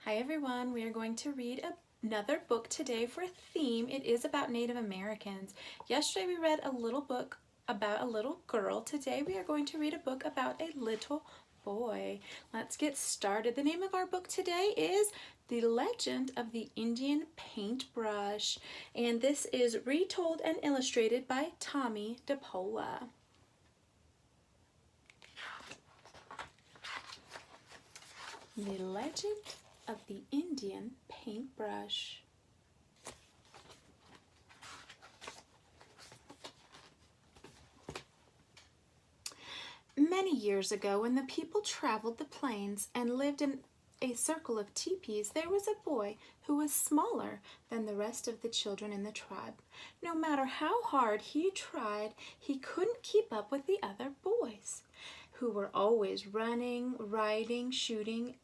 Hi everyone, we are going to read another book today for a theme. It is about Native Americans. Yesterday we read a little book about a little girl. Today we are going to read a book about a little boy. Let's get started. The name of our book today is The Legend of the Indian Paintbrush, and this is retold and illustrated by Tomie DePaola. The Legend of the Indian Paintbrush. Many years ago, when the people traveled the plains and lived in a circle of teepees, there was a boy who was smaller than the rest of the children in the tribe. No matter how hard he tried, he couldn't keep up with the other boys, who were always running, riding, shooting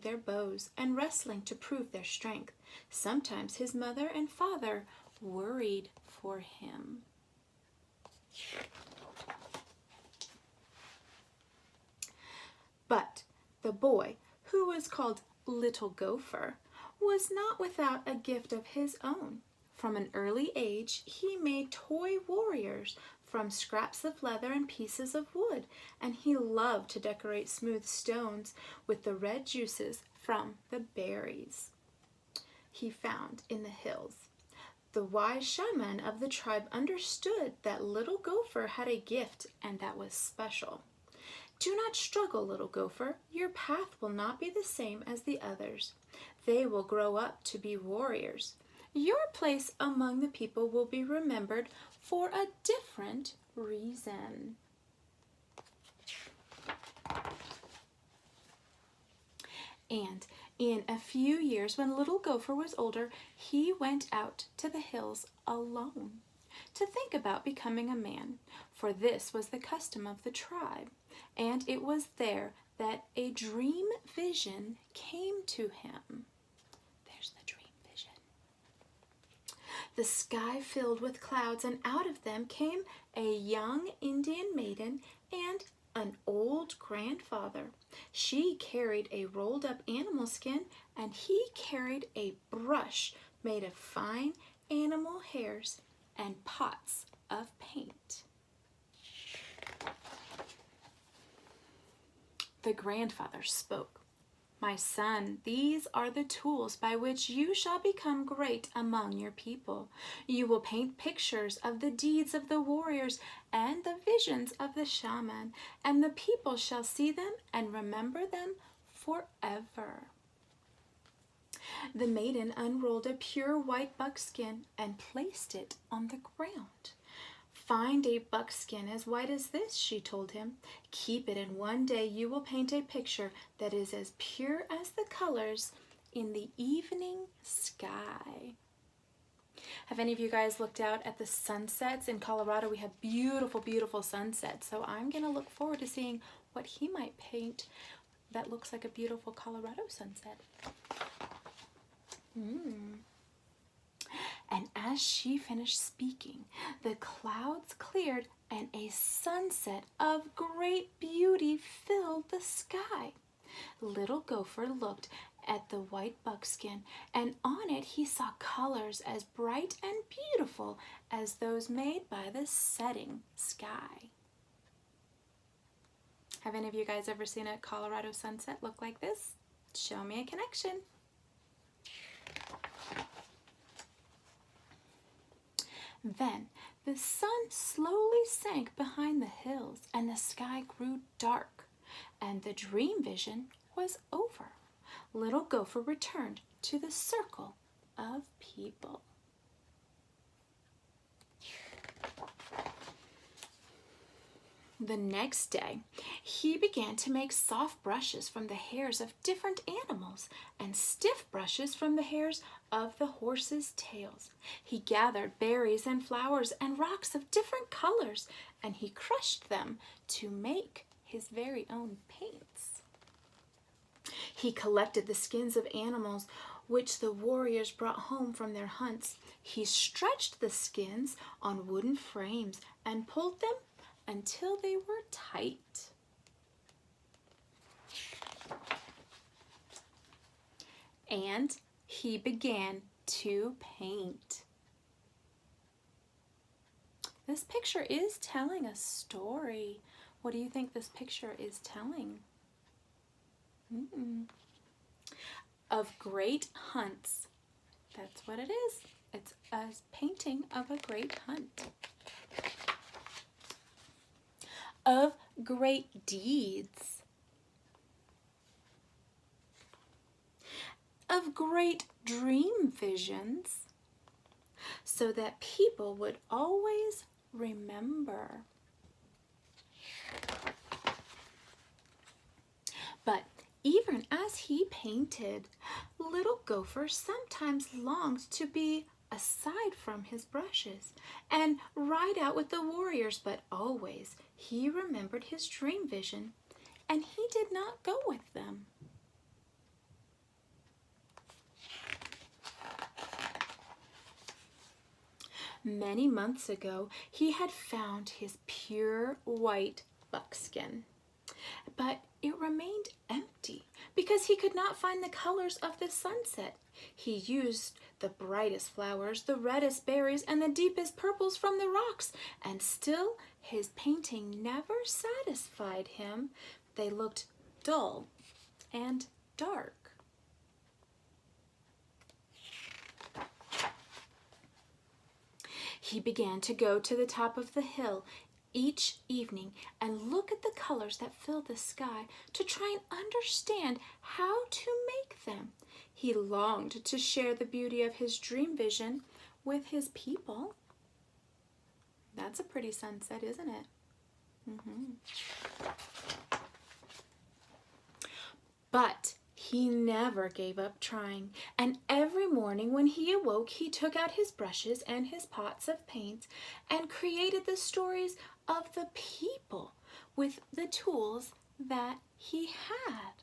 their bows and wrestling to prove their strength. Sometimes his mother and father worried for him. But the boy, who was called Little Gopher, was not without a gift of his own. From an early age, he made toy warriors from scraps of leather and pieces of wood, and he loved to decorate smooth stones with the red juices from the berries he found in the hills. The wise shaman of the tribe understood that Little Gopher had a gift, and that was special. Do not struggle, little gopher. Your path will not be the same as the others. They will grow up to be warriors. Your place among the people will be remembered for a different reason. And in a few years, when little Gopher was older, he went out to the hills alone to think about becoming a man, for this was the custom of the tribe, and it was there that a dream vision came to him. There's the dream vision. The sky filled with clouds, and out of them came a young Indian maiden and an old grandfather. She carried a rolled up animal skin, and he carried a brush made of fine animal hairs and pots of paint. The grandfather spoke. My son, these are the tools by which you shall become great among your people. You will paint pictures of the deeds of the warriors and the visions of the shaman, and the people shall see them and remember them forever. The maiden unrolled a pure white buckskin and placed it on the ground. Find a buckskin as white as this, she told him. Keep it, and one day you will paint a picture that is as pure as the colors in the evening sky. Have any of you guys looked out at the sunsets? In Colorado, we have beautiful, beautiful sunsets. So I'm going to look forward to seeing what he might paint that looks like a beautiful Colorado sunset. And as she finished speaking, the clouds cleared and a sunset of great beauty filled the sky. Little Gopher looked at the white buckskin, and on it he saw colors as bright and beautiful as those made by the setting sky. Have any of you guys ever seen a Colorado sunset look like this? Show me a connection. Then the sun slowly sank behind the hills, and the sky grew dark, and the dream vision was over. Little Gopher returned to the circle of people. The next day, he began to make soft brushes from the hairs of different animals and stiff brushes from the hairs of the horses' tails. He gathered berries and flowers and rocks of different colors, and he crushed them to make his very own paints. He collected the skins of animals which the warriors brought home from their hunts. He stretched the skins on wooden frames and pulled them until they were tight. and he began to paint. This picture is telling a story. What do you think this picture is telling? Of great hunts. That's what it is. It's a painting of a great hunt. Of great deeds. Of great dream visions, so that people would always remember. But even as he painted, little Gopher sometimes longed to be aside from his brushes and ride out with the warriors, but always he remembered his dream vision, and he did not go with them. Many months ago, he had found his pure white buckskin, but it remained empty because he could not find the colors of the sunset. He used the brightest flowers, the reddest berries, and the deepest purples from the rocks, and still his painting never satisfied him. They looked dull and dark. He began to go to the top of the hill each evening and look at the colors that filled the sky to try and understand how to make them. He longed to share the beauty of his dream vision with his people. That's a pretty sunset, isn't it? But he never gave up trying, and every morning when he awoke, he took out his brushes and his pots of paint and created the stories of the people with the tools that he had.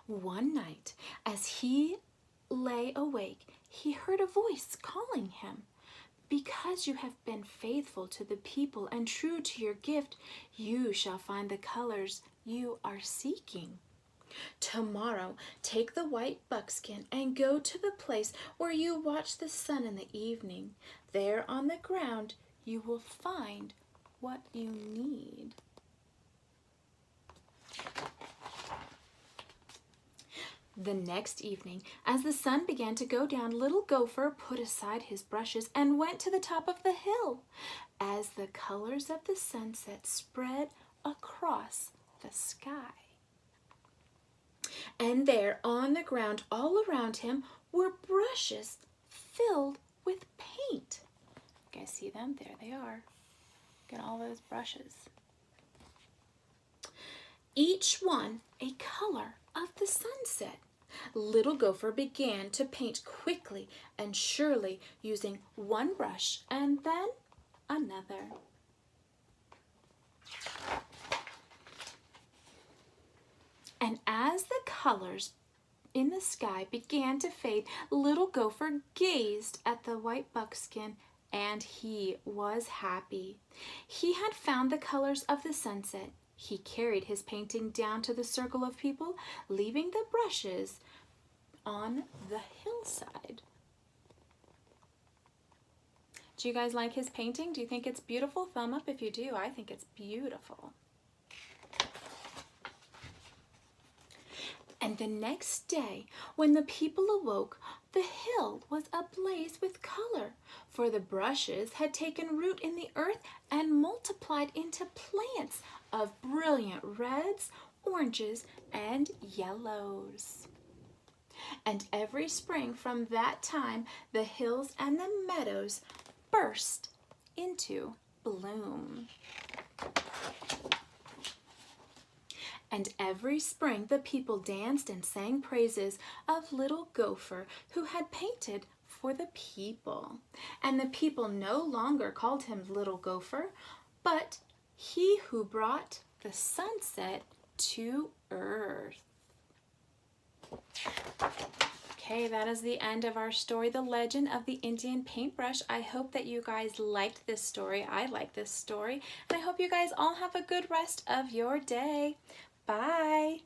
One night, as he lay awake, he heard a voice calling him. Because you have been faithful to the people and true to your gift, you shall find the colors you are seeking. Tomorrow, take the white buckskin and go to the place where you watch the sun in the evening. There on the ground, you will find what you need. The next evening, as the sun began to go down, little Gopher put aside his brushes and went to the top of the hill. As the colors of the sunset spread across the sky. And there on the ground all around him were brushes filled with paint. You guys see them? There they are. Look at all those brushes. Each one a color of the sunset. Little Gopher began to paint quickly and surely, using one brush and then another. And as the colors in the sky began to fade, little Gopher gazed at the white buckskin and he was happy. He had found the colors of the sunset. He carried his painting down to the circle of people, leaving the brushes on the hillside. Do you guys like his painting? Do you think it's beautiful? Thumb up if you do. I think it's beautiful. And the next day, when the people awoke, the hill was ablaze with color, for the brushes had taken root in the earth and multiplied into plants of brilliant reds, oranges, and yellows. And every spring from that time, the hills and the meadows burst into bloom. And every spring the people danced and sang praises of little Gopher, who had painted for the people. And the people no longer called him little Gopher, but he who brought the sunset to earth. Okay, that is the end of our story, The Legend of the Indian Paintbrush. I hope that you guys liked this story. I like this story. And I hope you guys all have a good rest of your day. Bye.